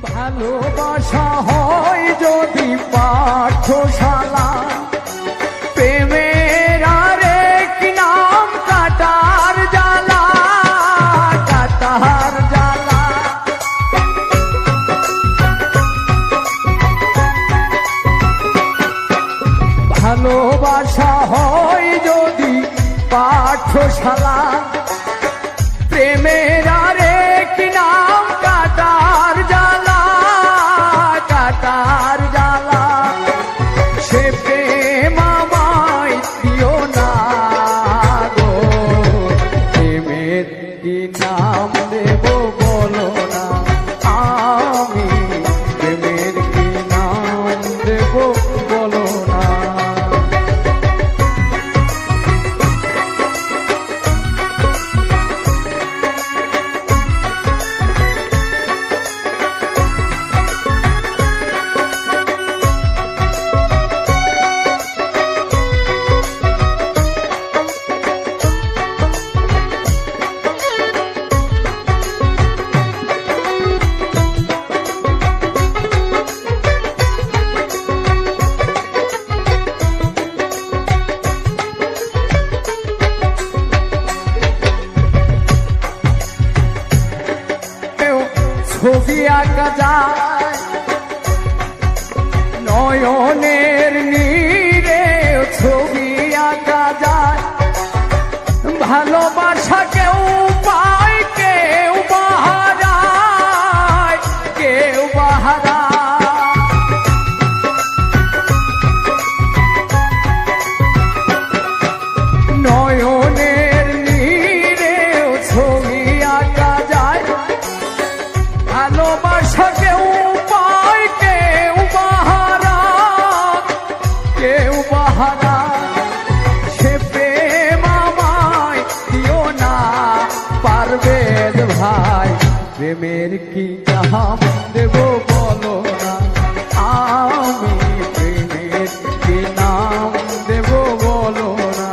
ভালোবাসা হয় যদি পাঠশালা, প্রেমের আরেক নাম কাটার জ্বালা, কাটার জ্বালা। ভালোবাসা হয় যদি পাঠশালা, প্রেমের আরেক নাম কাটার জ্বালা, কাটার জ্বালা। সে প্রেম আমায় দিও না গো, প্রেমের কি নাম দেব বলো না, আমি প্রেমের কি নাম দেব বলো না। ছবি আঁকা যায় নয়নের নীরে, ছবি আঁকা যায়। ভালোবাসা কেউ পায় কেউ বাহারায়, কেউ বাহারায়। নয়নের নীরে ছবি আঁকা যায়। ভালোবাসা কেউ পায় কেউ বাহারা, কেউ বাহারা। সে প্রেম আমায় দিও না পারভেজ ভাই, প্রেমের কি নাম দেব বলো না, আমি প্রেমের কি নাম দেব বলো না।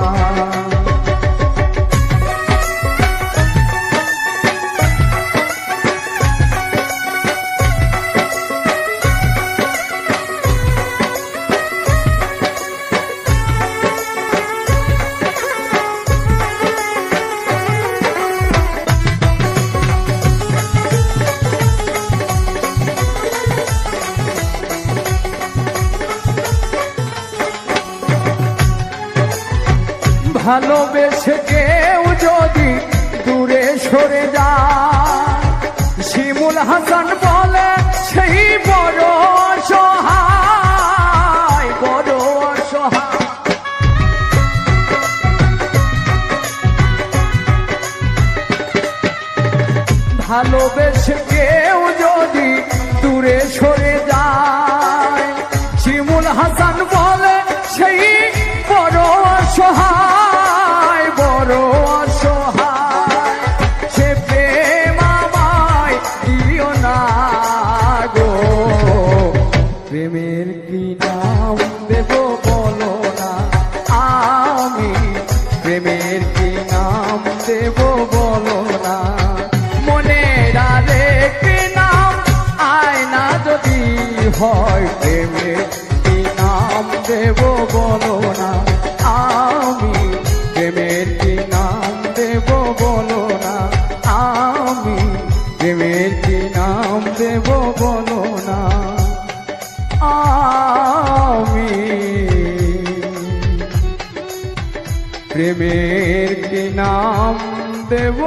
ভালোবেসে কেউ যদি দূরে সরে যায়, শিমুল হাসান বলে সেই বড় অসহায়, বড় অসহায়। ভালোবেসে কেউ যদি দূরে সরে যায়, শিমুল হাসান বলে সেই বড় অসহায়, বড় অসহায়। সে প্রেম আমায় দিও না গো, প্রেমের কি নাম দেব বলো না, আমি প্রেমের কি নাম দেব বলো না। মনের আরেক নাম আয়না যদি হয়, প্রেমের কি নাম দেব বলো না, আমি প্রেমের কি নাম দেব বলো না, আমি প্রেমের কি নাম দেব বলো না, আমি প্রেমের কি নাম দেব।